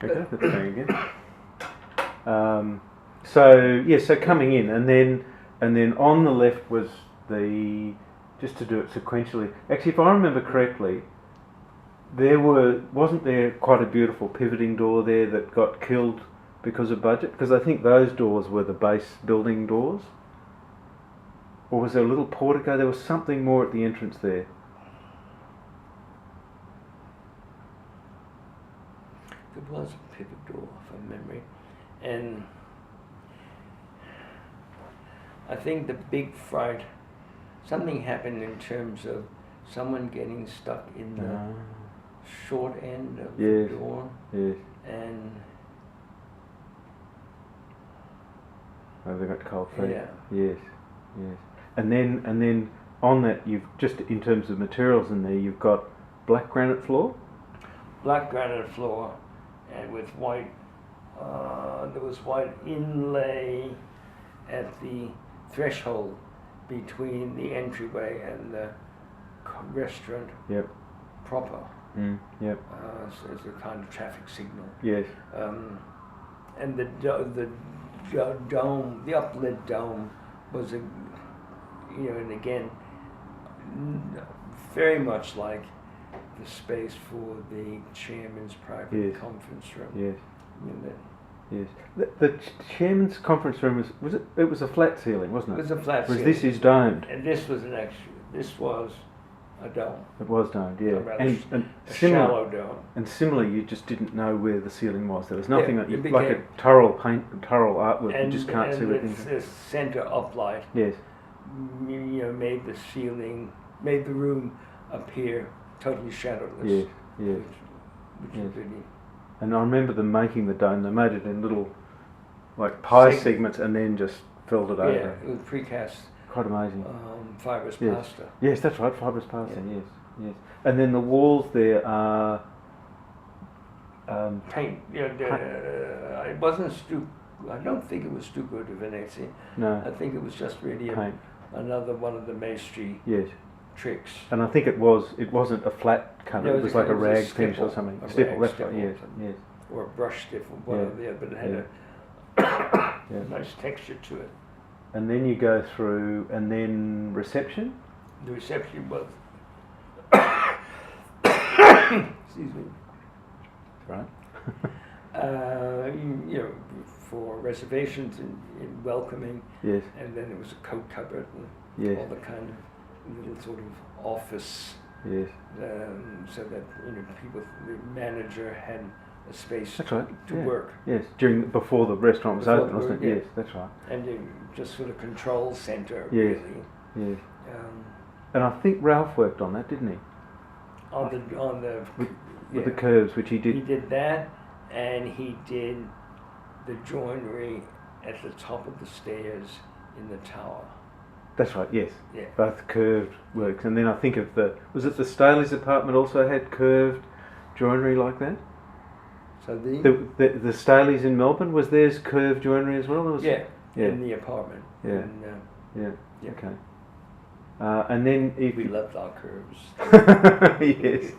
Okay, that's going again. So coming in, and then on the left was just to do it sequentially. Actually, if I remember correctly, wasn't there quite a beautiful pivoting door there that got killed because of budget? Because I think those doors were the base building doors. Or was there a little portico? There was something more at the entrance there. There was a pivot door from memory, and I think the big fright, something happened in terms of someone getting stuck in the short end of the door, and they got cold feet. Yes. And then on that, you've just in terms of materials in there, you've got black granite floor. Black granite floor, and with white. There was white inlay at the threshold between the entryway and the restaurant. Yep. Proper. Yep. So it's a kind of traffic signal. Yes. And the dome, the uplit dome, was and again, very much like the space for the chairman's private conference room. Yes. Yes. The chairman's conference room it was a flat ceiling, wasn't it? It was a flat ceiling. Whereas this is domed. And this was this was a dome. It was domed, yeah. And a shallow dome. And similarly, you just didn't know where the ceiling was. There was nothing like a Turrell artwork. You just can't see where things are. And the centre uplight. Yes. Made the ceiling, made the room appear totally shadowless. Yes. Which is really. And I remember them making the dome. They made it in little, like pie segments, and then just filled it over. Yeah, it was precast. Quite amazing. Fibrous plaster. Yes, that's right, fibrous plaster. Yes. And then the walls there are paint. It wasn't I don't think it was stucco di Venezia. No. I think it was just really another one of the masonry tricks. And I think it wasn't a flat colour. It was like a rag finish or something. Stipple, that's right. Yes. Or a brush stipple, one or the other, but it had a nice texture to it. And then you go through, and then reception. The reception was. Excuse me. Right. For reservations and welcoming. Yes. And then there was a coat cupboard and all the kind of little sort of office. Yes. So that people, the manager had a space to work. Yes. Before the restaurant was open, wasn't it? Yes, that's right. And just sort of control centre. Yes. Really. Yes. And I think Ralph worked on that, didn't he? With the curves, which he did. He did that, and he did the joinery at the top of the stairs in the tower. That's right, yes. Yeah. Both curved works. And then I think of was it the Staley's apartment also had curved joinery like that? So the Staley's in Melbourne, was theirs curved joinery as well? In the apartment. Yeah. And, Okay. And then we loved our curves. Yes.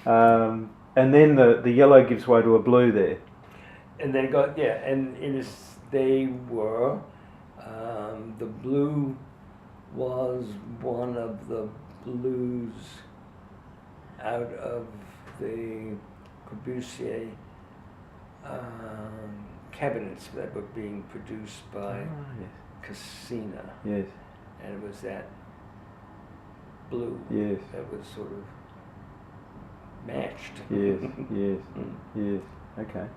And then the yellow gives way to a blue there. And they got they were the blue was one of the blues out of the Corbusier cabinets that were being produced by Cassina. Yes. And it was that blue that was sort of matched. Yes. Okay.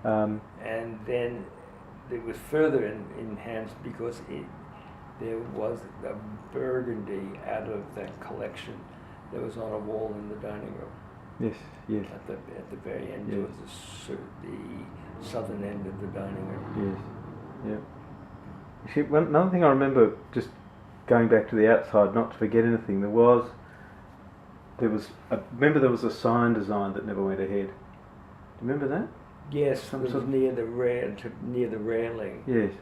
And then it was further enhanced because there was a burgundy out of that collection that was on a wall in the dining room. Yes. At the very end, towards the southern end of the dining room. Yes. Yeah. See, another thing I remember, just going back to the outside, not to forget anything, there was a sign design that never went ahead. Do you remember that? Yes, it was near the railing. Yes.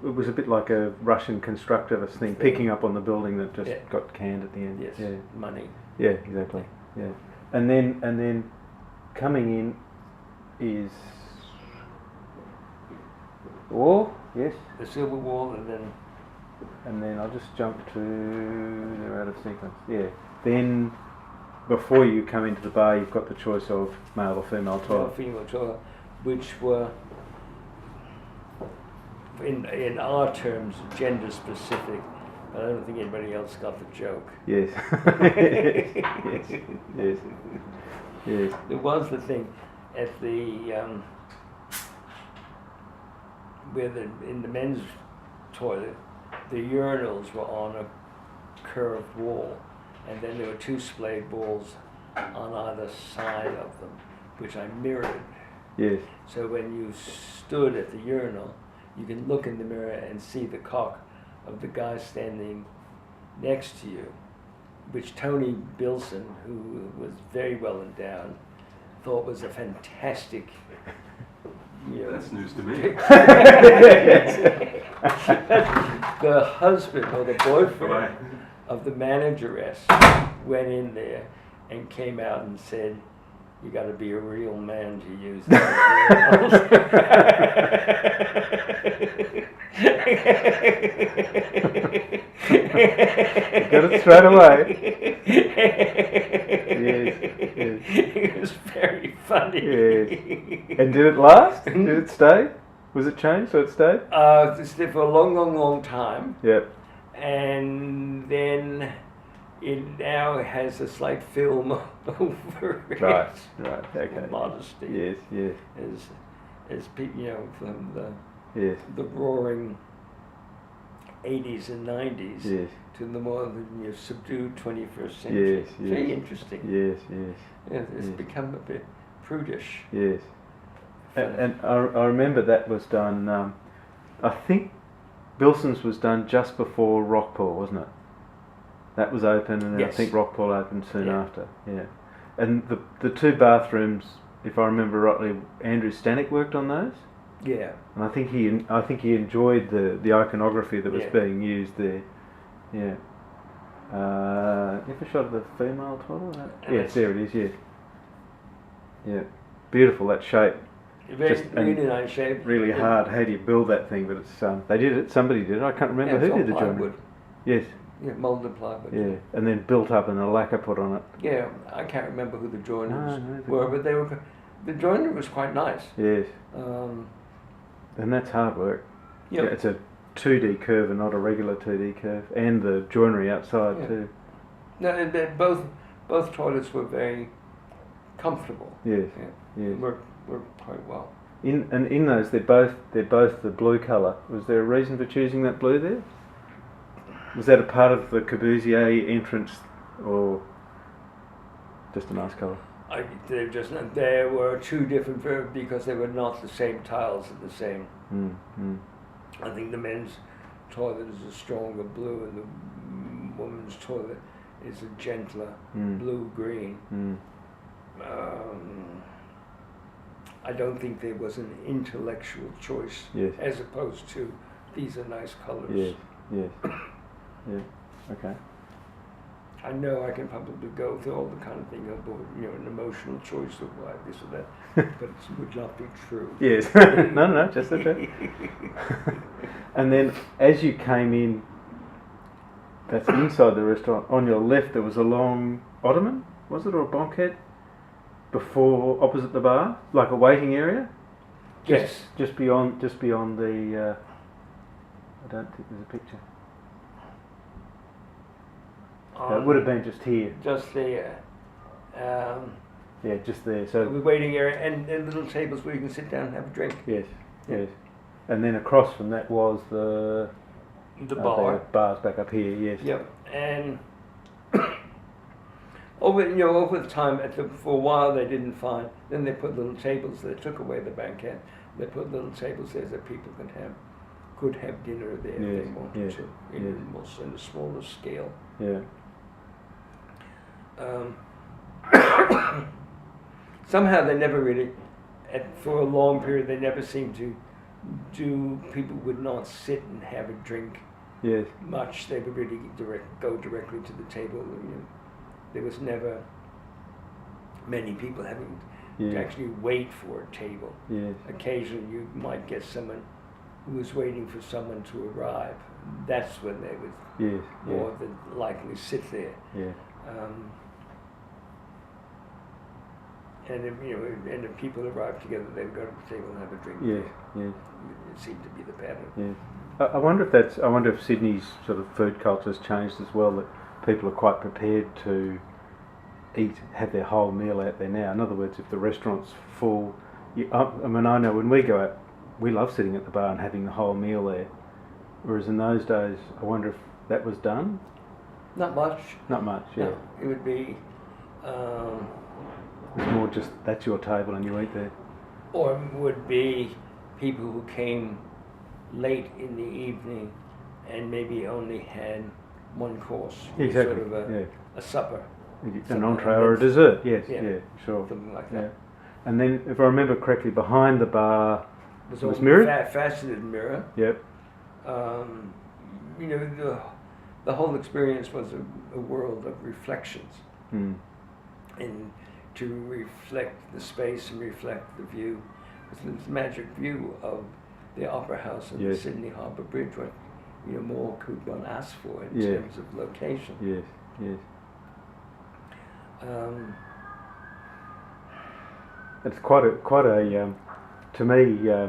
It was a bit like a Russian constructivist thing, picking up on the building that just got canned at the end. Yes. Money. Yeah, exactly. Yeah. And then coming in is the wall, yes, The silver wall, and then I'll just jump to, they're out of sequence, yeah. Then before you come into the bar, you've got the choice of male or female toilet. female toilet, which were, in our terms, gender specific. I don't think anybody else got the joke. Yes. yes. Yes. There was the thing at the in the men's toilet, the urinals were on a curved wall, and then there were two splayed balls on either side of them, which I mirrored. Yes. So when you stood at the urinal, you can look in the mirror and see the cock of the guy standing next to you, which Tony Bilson, who was very well endowed, thought was a fantastic. That's news to me. The husband or the boyfriend of the manageress went in there and came out and said, "You got to be a real man to use that." You got it straight away. Yes. It was very funny. Yes. And did it last? Did it stay? Was it changed so it stayed? It stayed for a long time. Yep. And then it now has a slight film over it. Right. Okay. Modesty. Yes. As people, from Yes. the roaring 80s and 90s Yes. to the more subdued 21st century. Yes. Very interesting. Yes. Yeah, it's Yes. become a bit prudish. Yes. And I remember that was done, I think Bilson's was done just before Rockpool, wasn't it? That was open, and then Yes. I think Rockpool opened soon Yeah. after. Yeah. And the two bathrooms, if I remember rightly, Andrew Stanek worked on those. Yeah. And I think he enjoyed the iconography that was Yeah. being used there. Yeah. You have a shot of the female toilet? Yes, there it is. Yes. Yeah. Beautiful, that shape. Really nice shape. Really hard. How do you build that thing? But it's they did it. Somebody did it. I can't remember who did the joinery. Yes. Yeah, molded plywood. Yeah. And then built up and a lacquer put on it. Yeah, I can't remember who the joiners No, were, but the joinery was quite nice. Yes. Um, And that's hard work. Yep. Yeah, it's a 2D curve and not a regular 2D curve, and the joinery outside Yeah. too. No, both toilets were very comfortable. Yes. Yeah. Yes. Worked quite well. In those, they're both the blue colour. Was there a reason for choosing that blue there? Was that a part of the Corbusier entrance, or just a nice colour? There were two different because they were not the same tiles at the same. I think the men's toilet is a stronger blue, and the women's toilet is a gentler blue-green. I don't think there was an intellectual choice, Yes. as opposed to these are nice colours. Yes. Yes. Yeah. Okay. I know I can probably go through all the kind of thing about an emotional choice of why this or that, but it would not be true. Yes. no, just the truth. And then as you came in, that's inside the restaurant. On your left, there was a long ottoman, was it, or a bulkhead? Opposite the bar, like a waiting area. Yes. Just beyond the. I don't think there's a picture. It would have been just here. Just there. Yeah, just there. The So waiting area and little tables where you can sit down and have a drink. yes, Yeah. yes. And then across from that was the Bar. the bar's back up here. Yes. Yep. And over the time, for a while they didn't find. Then they put little tables. They took away the banquette. They put little tables there that people could have dinner there if Yes, they wanted yes, to, yes. in a smaller scale. Yeah. Somehow they never really, for a long period, they never seemed to do. People would not sit and have a drink Yes. much. They would really go directly to the table. There was never many people having Yeah. to actually wait for a table. Yes. Occasionally you might get someone who was waiting for someone to arrive. That's when they would Yes. more than likely sit there. Yeah. And if people arrived together, they would go to the table and have a drink. Yes. Yes. It seemed to be the pattern. Yes. I wonder if Sydney's sort of food culture has changed as well, that people are quite prepared to have their whole meal out there now. In other words, if the restaurant's full, I know when we go out, we love sitting at the bar and having the whole meal there. Whereas in those days, I wonder if that was done. Not much. Not much, yeah. No, it would be, It's more just that's your table and you eat there. or it would be people who came late in the evening and maybe only had one course, Exactly. sort of a supper, An entree or a dessert, yes, Yeah. yeah, sure. something like Yeah. that. And then, if I remember correctly, behind the bar, It was all mirrored? faceted mirror. yep, The whole experience was a world of reflections, mm, and to reflect the space and reflect the view. It's this magic view of the Opera House and Yes. the Sydney Harbour Bridge. What more could one ask for in Yeah. terms of location? yes, yes. It's quite a to me, I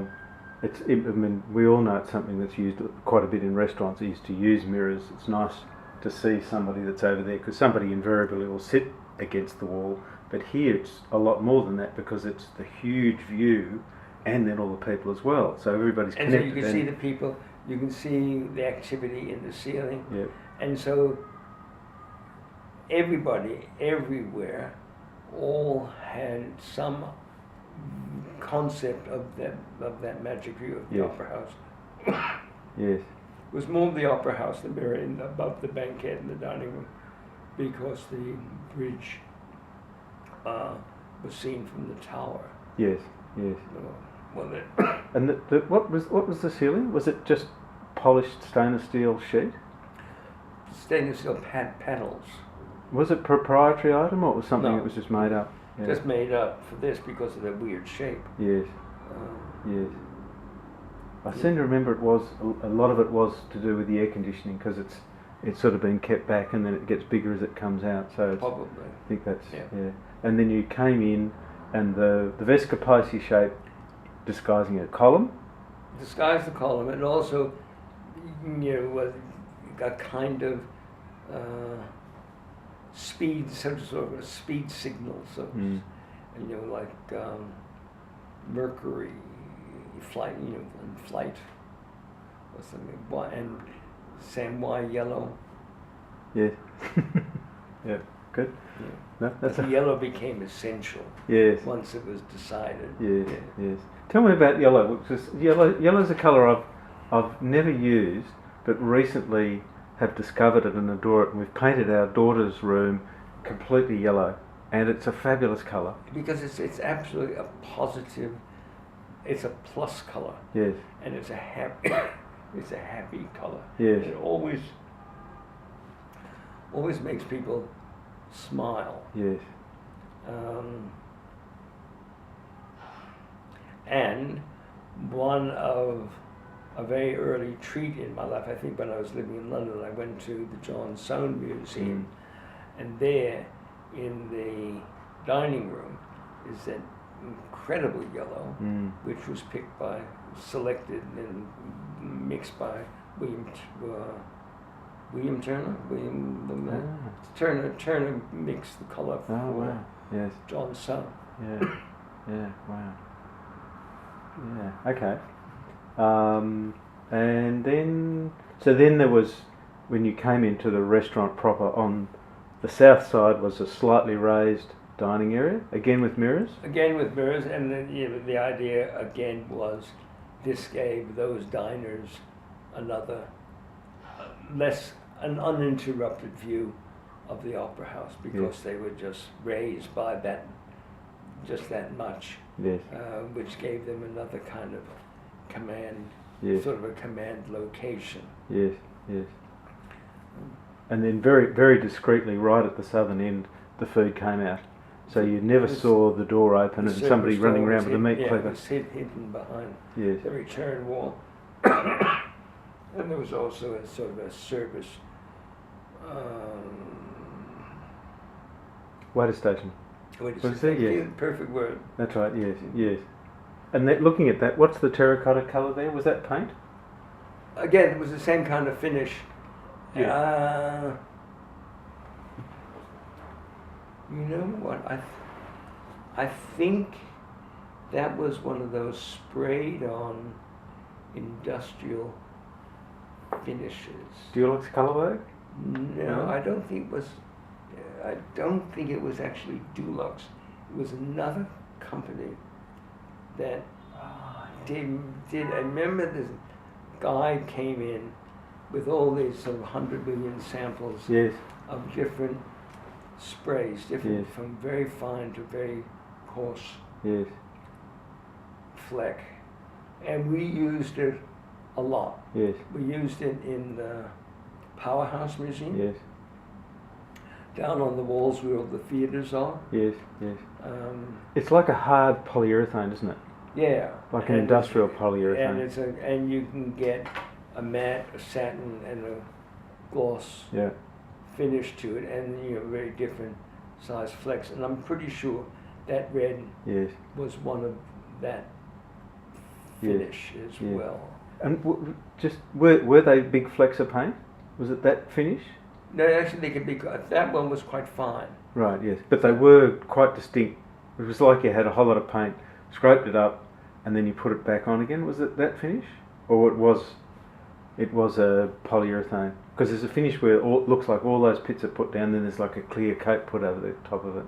mean, we all know it's something that's used quite a bit in restaurants, is to use mirrors. It's nice to see somebody that's over there, because somebody invariably will sit against the wall, but here it's a lot more than that, because it's the huge view and then all the people as well, so everybody's And so connected. you can see the people, you can see the activity in the ceiling, Yeah, and so everybody, everywhere, all had some concept of that magic view of the Yes. Opera House. yes, It was more of the Opera House, the mirror above the banquette and the dining room, because the bridge was seen from the tower. yes, yes. And And what was the ceiling? Was it just polished stainless steel sheet? stainless steel panels, Was it a proprietary item, or was it something No. that was just made up? Yeah. just made up for this because of their weird shape. Yes, Uh, yes. I seem to remember it was a lot of it was to do with the air conditioning, because it's sort of been kept back and then it gets bigger as it comes out. So it's, Probably. I think that's Yeah. yeah. And then you came in, and the Vescoposi shape, disguising a column. Disguised the column, and also, was a kind of speed, sort of a speed signal, so Mm. like Mercury flight, in flight or something, and San Y yellow. Yes. Yeah. Good. Yeah. No, that's The yellow became essential yes. once it was decided. Yes, Yeah. yes. Tell me about yellow. Because yellow's a colour I've never used, but recently have discovered it and adore it. And we've painted our daughter's room completely yellow, and it's a fabulous colour. Because it's absolutely a positive. It's a plus color, Yes, and it's a happy. It's a happy color. yes, It always makes people smile. yes, And one of a very early treat in my life, I think when I was living in London, I went to the John Soane Museum, and there in the dining room is that incredible yellow, which was selected and mixed by William Turner. Turner mixed the color for Oh wow. Yes. John Soane. Yeah. Yeah. Wow. Yeah. Okay. And then there was, when you came into the restaurant proper, on the south side was a slightly raised dining area, again with mirrors. Again with mirrors, and then the idea again was this gave those diners another an uninterrupted view of the Opera House, because they were just raised by that much, Yes. which gave them another kind of command, Yes. sort of a command location. Yes. Yes. And then very, very discreetly, right at the southern end, the food came out. So you never It was saw the door open The and somebody service running door around was with a meat hidden- cleaver. Yeah, it was hidden behind Yes. the return wall. And there was also a sort of a service Waiter station. what is Was it? there? Thank Yes. you, perfect word. That's right. Yes. Yes. And that, looking at that, what's the terracotta colour there? Was that paint? Again, it was the same kind of finish. You know what? I think that was one of those sprayed on industrial finishes. Dulux Colourwork? No, No? I don't think it was. I don't think it was actually Dulux. It was another company that did. I remember this guy came in with all these sort of 100 million samples Yes. of different sprays, different Yes. from very fine to very coarse Yes. fleck, and we used it a lot. Yes. We used it in the Powerhouse Museum. Yes. Down on the walls where all the theatres are. Yes. Yes. Um, It's like a hard polyurethane, isn't it? yeah. Like an And industrial it's- polyurethane. And you can get a matte, a satin, and a gloss Yeah. finish to it, and very different size flecks. And I'm pretty sure that red Yes. was one of that Yes. finish as Yeah. well. And were they big flecks of paint? Was it that finish? No, actually, they could be. That one was quite fine. Right. Yes. But they were quite distinct. It was like you had a whole lot of paint, scraped it up, and then you put it back on again. Was it that finish, or it was a polyurethane? Because there's a finish where it looks like all those pits are put down, then there's like a clear coat put over the top of it.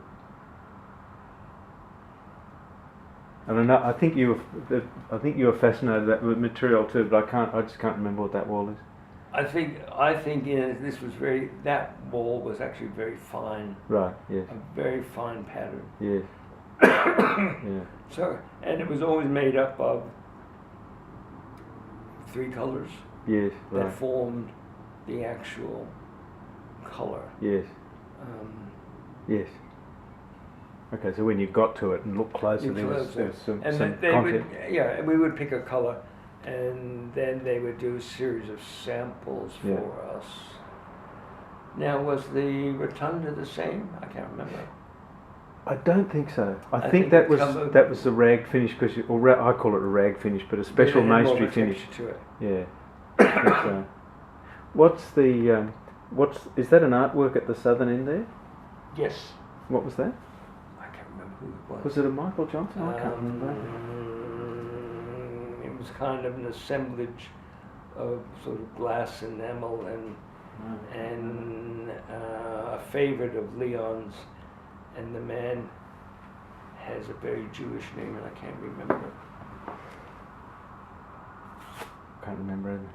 I don't know. I think you were fascinated with that material too, but I just can't remember what that wall is. I think this was that wall was actually very fine, Right. Yes. a very fine pattern. Yes. Yeah. So, and it was always made up of 3 colors Yes. that Right. formed the actual color. Yes. Yes. Okay, so when you got to it and looked closer, You there was closer. some And some they content. and we would pick a color, and then they would do a series of samples Yeah. for us. Now, was the rotunda the same? I can't remember. I don't think so. I I think think that it was covered- that was the rag finish, because I call it a rag finish, but a special It had more of masonry a finish. texture to it. Yeah. I think so. What's the is that an artwork at the southern end there? Yes. What was that? I can't remember who it was. Was it a Michael Johnson? I can't remember. It was kind of an assemblage of sort of glass enamel and a favorite of Leon's, and the man has a very Jewish name and I can't remember. Can't remember either.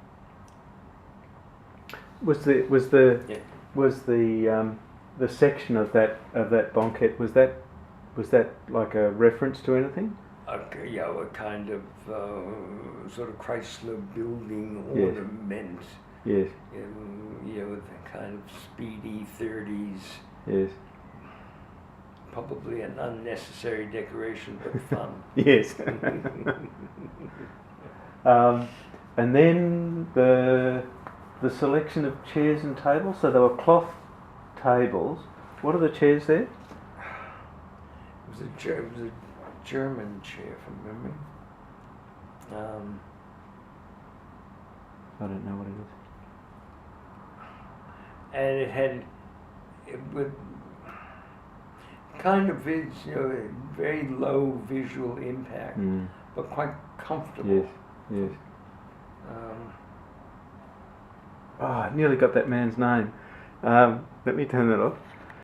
Was the section of that banquette, was that like a reference to anything? Okay, yeah, a kind of sort of Chrysler building Yes. ornament. Yes. With a kind of speedy 30s, Yes. probably an unnecessary decoration, but fun. Yes. And then the selection of chairs and tables. So there were cloth tables. What are the chairs there? It was a German chair from memory. I don't know what it is. And it would kind of very low visual impact, but quite comfortable. Yes. Yes. I nearly got that man's name. Let me turn that off.